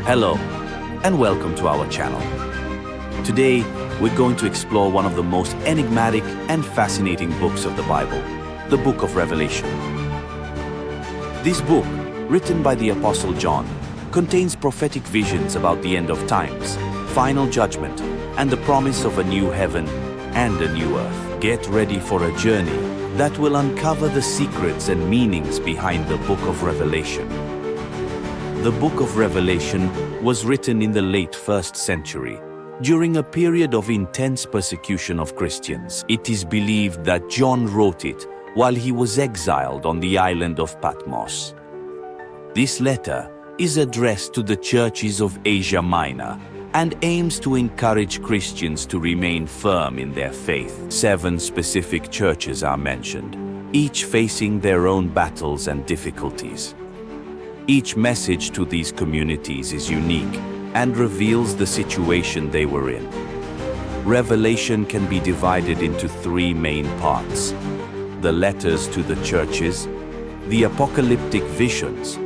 Hello, and welcome to our channel. Today, we're going to explore one of the most enigmatic and fascinating books of the Bible, the Book of Revelation. This book, written by the Apostle John, contains prophetic visions about the end of times, final judgment, and the promise of a new heaven and a new earth. Get ready for a journey that will uncover the secrets and meanings behind the Book of Revelation. The Book of Revelation was written in the late 1st century, during a period of intense persecution of Christians. It is believed that John wrote it while he was exiled on the island of Patmos. This letter is addressed to the churches of Asia Minor and aims to encourage Christians to remain firm in their faith. 7 specific churches are mentioned, each facing their own battles and difficulties. Each message to these communities is unique and reveals the situation they were in. Revelation can be divided into 3 main parts: the letters to the churches, the apocalyptic visions,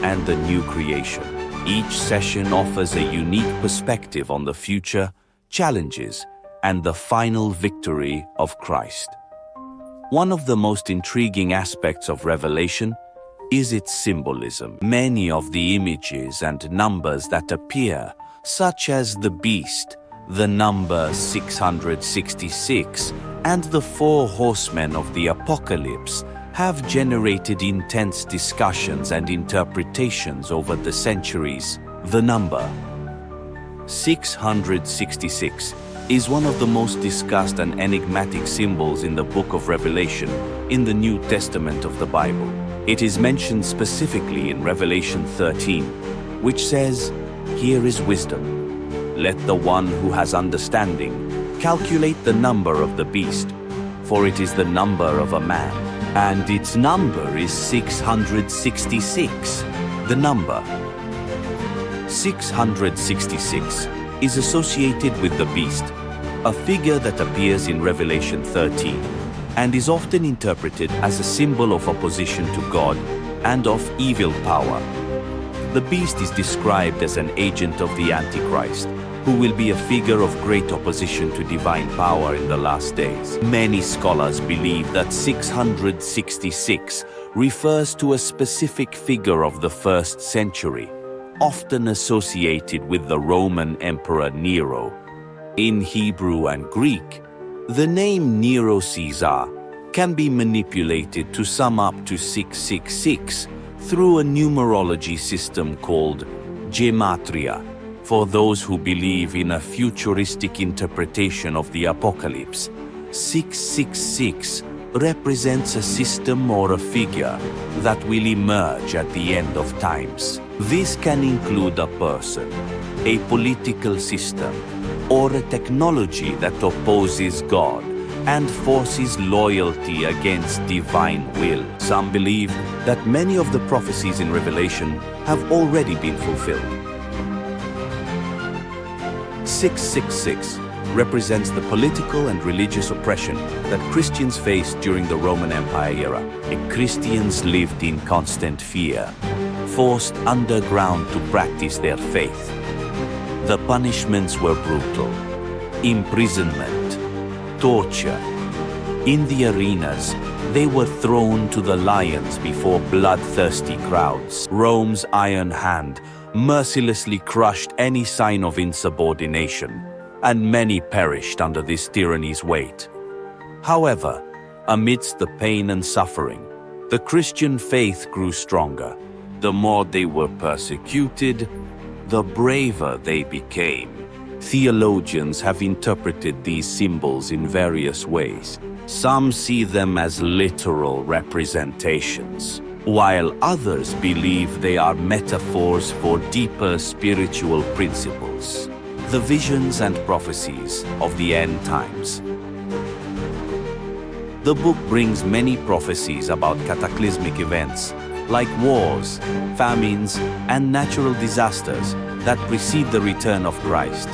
and the new creation. Each session offers a unique perspective on the future, challenges, and the final victory of Christ. One of the most intriguing aspects of Revelation is its symbolism. Many of the images and numbers that appear, such as the beast, the number 666, and the 4 horsemen of the apocalypse, have generated intense discussions and interpretations over the centuries. The number 666 is one of the most discussed and enigmatic symbols in the Book of Revelation in the New Testament of the Bible. It is mentioned specifically in Revelation 13, which says, "Here is wisdom. Let the one who has understanding calculate the number of the beast, for it is the number of a man, and its number is 666. The number 666 is associated with the beast, a figure that appears in Revelation 13, and is often interpreted as a symbol of opposition to God and of evil power. The beast is described as an agent of the Antichrist, who will be a figure of great opposition to divine power in the last days. Many scholars believe that 666 refers to a specific figure of the 1st century, often associated with the Roman Emperor Nero. In Hebrew and Greek, the name Nero Caesar can be manipulated to sum up to 666 through a numerology system called gematria. For those who believe in a futuristic interpretation of the apocalypse, 666 represents a system or a figure that will emerge at the end of times. This can include a person, a political system, or a technology that opposes God and forces loyalty against divine will. Some believe that many of the prophecies in Revelation have already been fulfilled. 666 represents the political and religious oppression that Christians faced during the Roman Empire era. Christians lived in constant fear, forced underground to practice their faith. The punishments were brutal: imprisonment, torture. In the arenas, they were thrown to the lions before bloodthirsty crowds. Rome's iron hand mercilessly crushed any sign of insubordination, and many perished under this tyranny's weight. However, amidst the pain and suffering, the Christian faith grew stronger. The more they were persecuted, the braver they became. Theologians have interpreted these symbols in various ways. Some see them as literal representations, while others believe they are metaphors for deeper spiritual principles. The visions and prophecies of the end times. The book brings many prophecies about cataclysmic events, like wars, famines, and natural disasters that precede the return of Christ.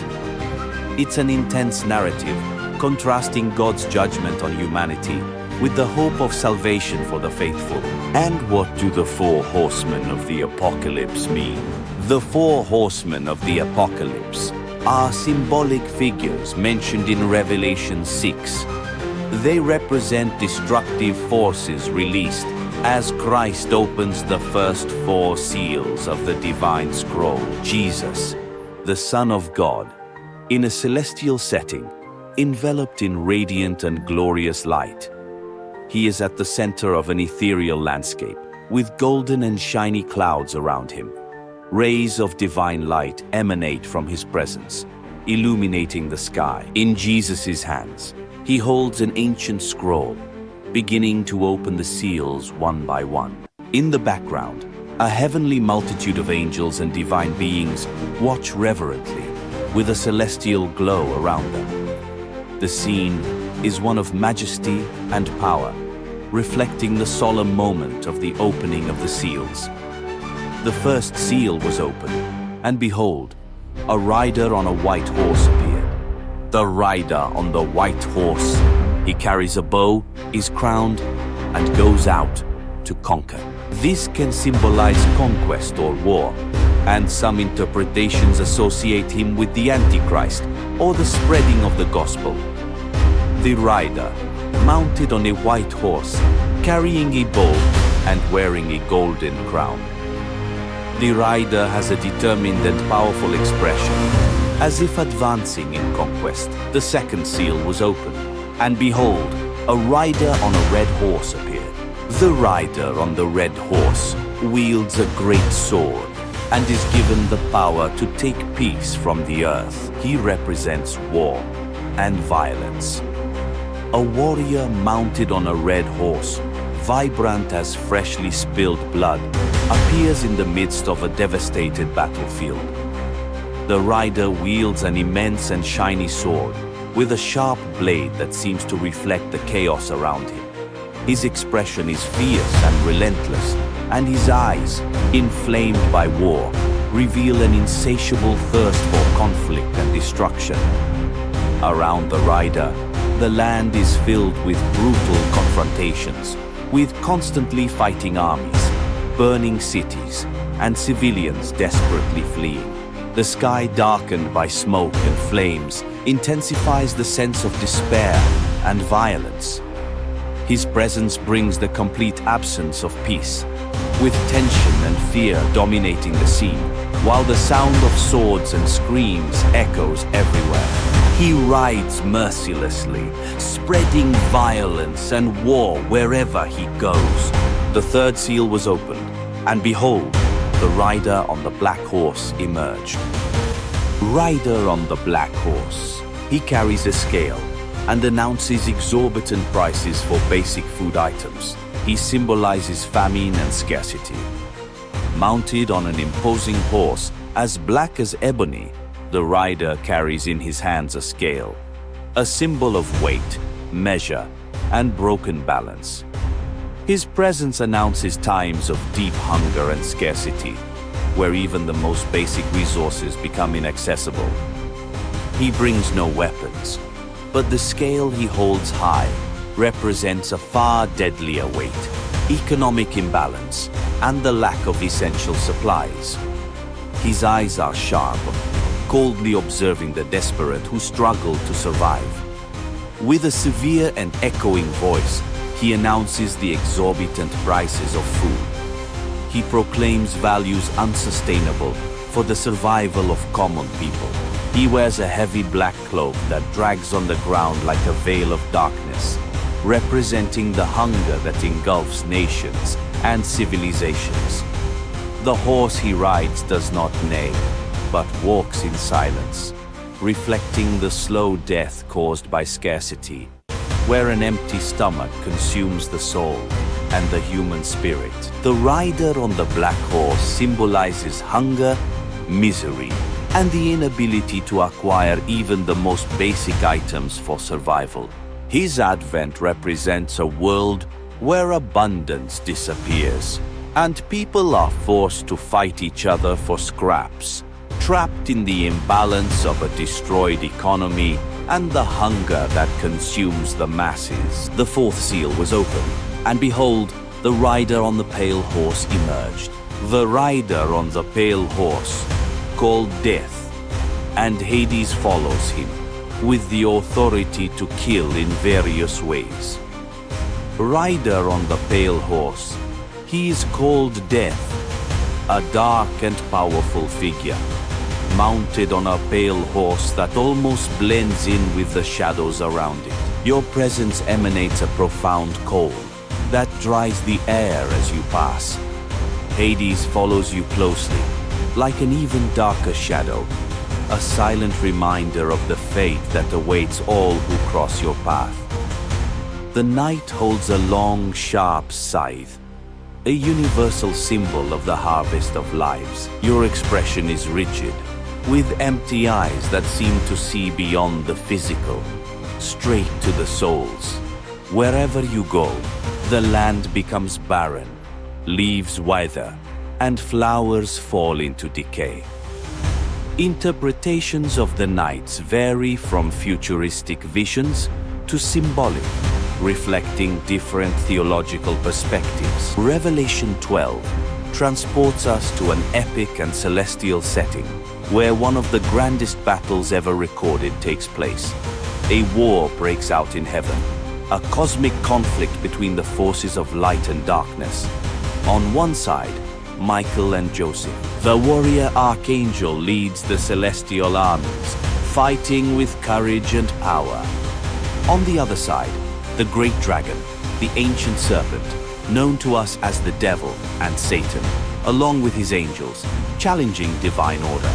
It's an intense narrative, contrasting God's judgment on humanity with the hope of salvation for the faithful. And what do the 4 horsemen of the apocalypse mean? The four horsemen of the apocalypse are symbolic figures mentioned in Revelation 6. They represent destructive forces released as Christ opens the first four seals of the divine scroll. Jesus, the Son of God, in a celestial setting, enveloped in radiant and glorious light. He is at the center of an ethereal landscape, with golden and shiny clouds around him. Rays of divine light emanate from his presence, illuminating the sky. In Jesus' hands, he holds an ancient scroll, beginning to open the seals one by one. In the background, a heavenly multitude of angels and divine beings watch reverently, with a celestial glow around them. The scene is one of majesty and power, reflecting the solemn moment of the opening of the seals. The first seal was opened, and behold, a rider on a white horse appeared. The rider on the white horse, he carries a bow, is crowned, and goes out to conquer. This can symbolize conquest or war, and some interpretations associate him with the Antichrist or the spreading of the gospel. The rider, mounted on a white horse, carrying a bow and wearing a golden crown. The rider has a determined and powerful expression, as if advancing in conquest. The second seal was opened, and behold, a rider on a red horse appeared. The rider on the red horse wields a great sword and is given the power to take peace from the earth. He represents war and violence. A warrior mounted on a red horse, vibrant as freshly spilled blood, appears in the midst of a devastated battlefield. The rider wields an immense and shiny sword, with a sharp blade that seems to reflect the chaos around him. His expression is fierce and relentless, and his eyes, inflamed by war, reveal an insatiable thirst for conflict and destruction. Around the rider, the land is filled with brutal confrontations, with constantly fighting armies, burning cities, and civilians desperately fleeing. The sky, darkened by smoke and flames, intensifies the sense of despair and violence. His presence brings the complete absence of peace, with tension and fear dominating the scene, while the sound of swords and screams echoes everywhere. He rides mercilessly, spreading violence and war wherever he goes. The third seal was opened, and behold, the rider on the black horse emerged. Rider on the black horse. He carries a scale and announces exorbitant prices for basic food items. He symbolizes famine and scarcity. Mounted on an imposing horse as black as ebony, the rider carries in his hands a scale, a symbol of weight, measure, and broken balance. His presence announces times of deep hunger and scarcity, where even the most basic resources become inaccessible. He brings no weapons, but the scale he holds high represents a far deadlier weight, economic imbalance, and the lack of essential supplies. His eyes are sharp, coldly observing the desperate who struggle to survive. With a severe and echoing voice, he announces the exorbitant prices of food. He proclaims values unsustainable for the survival of common people. He wears a heavy black cloak that drags on the ground like a veil of darkness, representing the hunger that engulfs nations and civilizations. The horse he rides does not neigh, but walks in silence, reflecting the slow death caused by scarcity, where an empty stomach consumes the soul and the human spirit. The rider on the black horse symbolizes hunger, misery, and the inability to acquire even the most basic items for survival. His advent represents a world where abundance disappears, and people are forced to fight each other for scraps, trapped in the imbalance of a destroyed economy and the hunger that consumes the masses. The fourth seal was opened, and behold, the rider on the pale horse emerged. the rider on the pale horse, called Death, and Hades follows him, with the authority to kill in various ways. Rider on the pale horse, he is called Death, a dark and powerful figure, mounted on a pale horse that almost blends in with the shadows around it. Your presence emanates a profound cold that dries the air as you pass. Hades follows you closely, like an even darker shadow, a silent reminder of the fate that awaits all who cross your path. The night holds a long, sharp scythe, a universal symbol of the harvest of lives. Your expression is rigid, with empty eyes that seem to see beyond the physical, straight to the souls. Wherever you go, the land becomes barren, leaves wither, and flowers fall into decay. Interpretations of the nights vary from futuristic visions to symbolic, reflecting different theological perspectives. Revelation 12 transports us to an epic and celestial setting where one of the grandest battles ever recorded takes place. A war breaks out in heaven, a cosmic conflict between the forces of light and darkness. On one side, Michael and Joseph, the warrior archangel, leads the celestial armies, fighting with courage and power. On the other side, the great dragon, the ancient serpent, known to us as the devil and Satan, along with his angels, challenging divine order.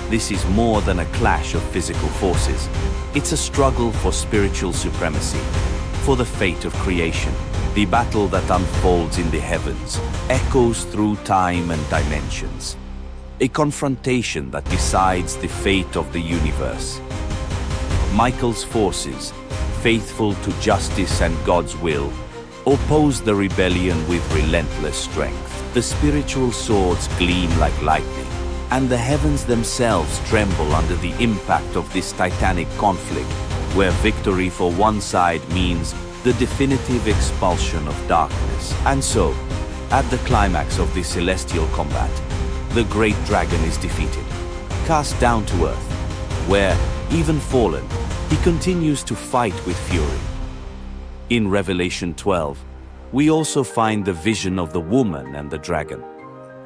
This is more than a clash of physical forces. It's a struggle for spiritual supremacy, for the fate of creation. The battle that unfolds in the heavens echoes through time and dimensions. A confrontation that decides the fate of the universe. Michael's forces, faithful to justice and God's will, oppose the rebellion with relentless strength. The spiritual swords gleam like lightning, and the heavens themselves tremble under the impact of this titanic conflict, where victory for one side means the definitive expulsion of darkness. And so, at the climax of this celestial combat, the great dragon is defeated, cast down to earth, where, even fallen, he continues to fight with fury. In Revelation 12, we also find the vision of the woman and the dragon,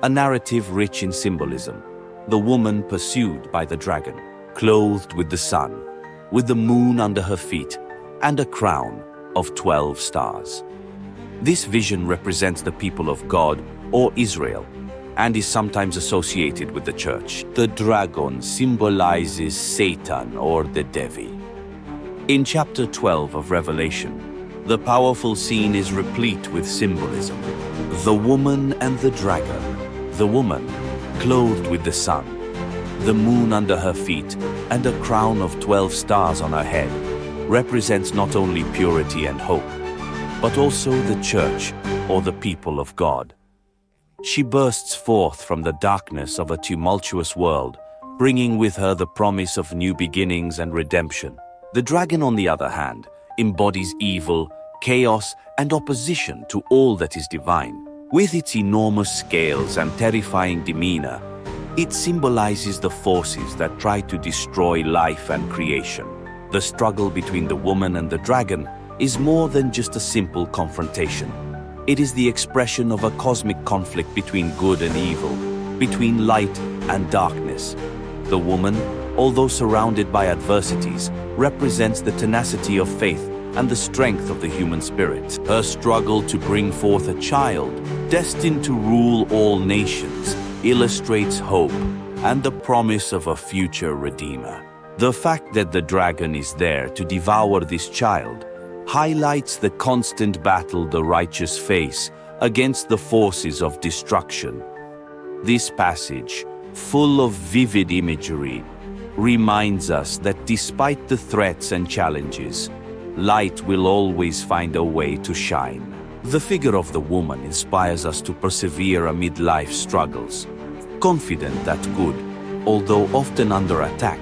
a narrative rich in symbolism. The woman pursued by the dragon, clothed with the sun, with the moon under her feet, and a crown of 12 stars. This vision represents the people of God, or Israel, and is sometimes associated with the church. The dragon symbolizes Satan, or the devil. In chapter 12 of Revelation, the powerful scene is replete with symbolism. The woman and the dragon. The woman, clothed with the sun, the moon under her feet, and a crown of 12 stars on her head, represents not only purity and hope, but also the church, or the people of God. She bursts forth from the darkness of a tumultuous world, bringing with her the promise of new beginnings and redemption. The dragon, on the other hand, embodies evil, chaos, and opposition to all that is divine. With its enormous scales and terrifying demeanor, it symbolizes the forces that try to destroy life and creation. The struggle between the woman and the dragon is more than just a simple confrontation. It is the expression of a cosmic conflict between good and evil, between light and darkness. The woman, although surrounded by adversities, represents the tenacity of faith and the strength of the human spirit. Her struggle to bring forth a child, destined to rule all nations, illustrates hope and the promise of a future Redeemer. The fact that the dragon is there to devour this child highlights the constant battle the righteous face against the forces of destruction. This passage, full of vivid imagery, reminds us that despite the threats and challenges, light will always find a way to shine. The figure of the woman inspires us to persevere amid life's struggles, confident that good, although often under attack,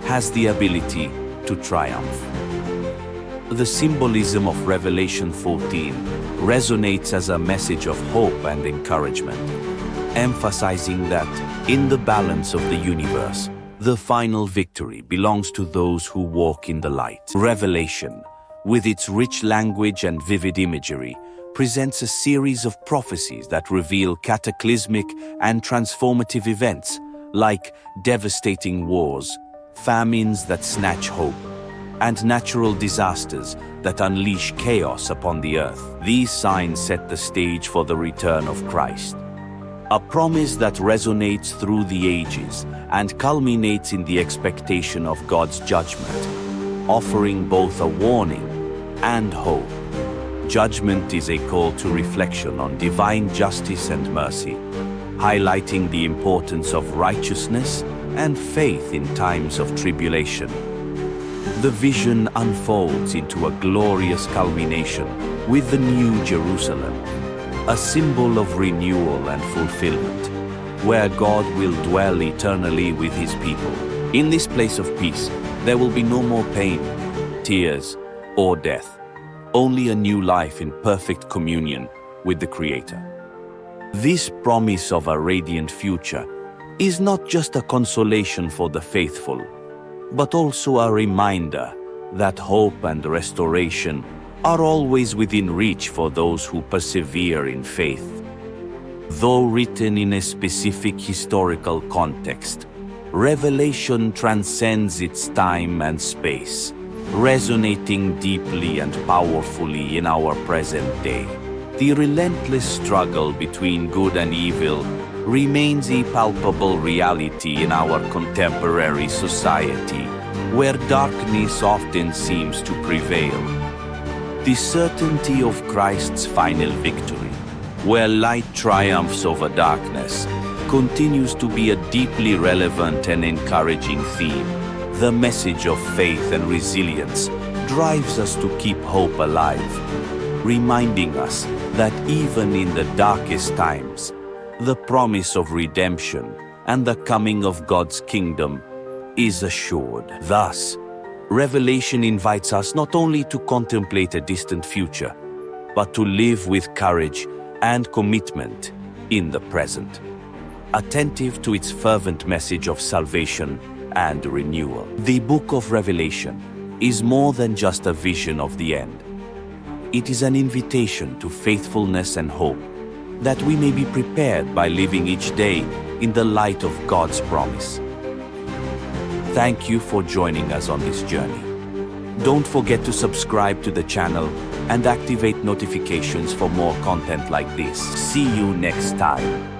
has the ability to triumph. The symbolism of Revelation 14 resonates as a message of hope and encouragement. emphasizing that, in the balance of the universe, the final victory belongs to those who walk in the light. Revelation, with its rich language and vivid imagery, presents a series of prophecies that reveal cataclysmic and transformative events, like devastating wars, famines that snatch hope, and natural disasters that unleash chaos upon the earth. These signs set the stage for the return of Christ, a promise that resonates through the ages and culminates in the expectation of God's judgment, offering both a warning and hope. Judgment is a call to reflection on divine justice and mercy, highlighting the importance of righteousness and faith in times of tribulation. The vision unfolds into a glorious culmination with the New Jerusalem, a symbol of renewal and fulfillment, where God will dwell eternally with His people. In this place of peace, there will be no more pain, tears, or death, only a new life in perfect communion with the Creator. This promise of a radiant future is not just a consolation for the faithful, but also a reminder that hope and restoration are always within reach for those who persevere in faith. Though written in a specific historical context, Revelation transcends its time and space, resonating deeply and powerfully in our present day. The relentless struggle between good and evil remains a palpable reality in our contemporary society, where darkness often seems to prevail. The certainty of Christ's final victory, where light triumphs over darkness, continues to be a deeply relevant and encouraging theme. The message of faith and resilience drives us to keep hope alive, reminding us that even in the darkest times, the promise of redemption and the coming of God's kingdom is assured. Thus, Revelation invites us not only to contemplate a distant future, but to live with courage and commitment in the present, attentive to its fervent message of salvation and renewal. The book of Revelation is more than just a vision of the end. It is an invitation to faithfulness and hope, that we may be prepared by living each day in the light of God's promise. Thank you for joining us on this journey. Don't forget to subscribe to the channel and activate notifications for more content like this. See you next time.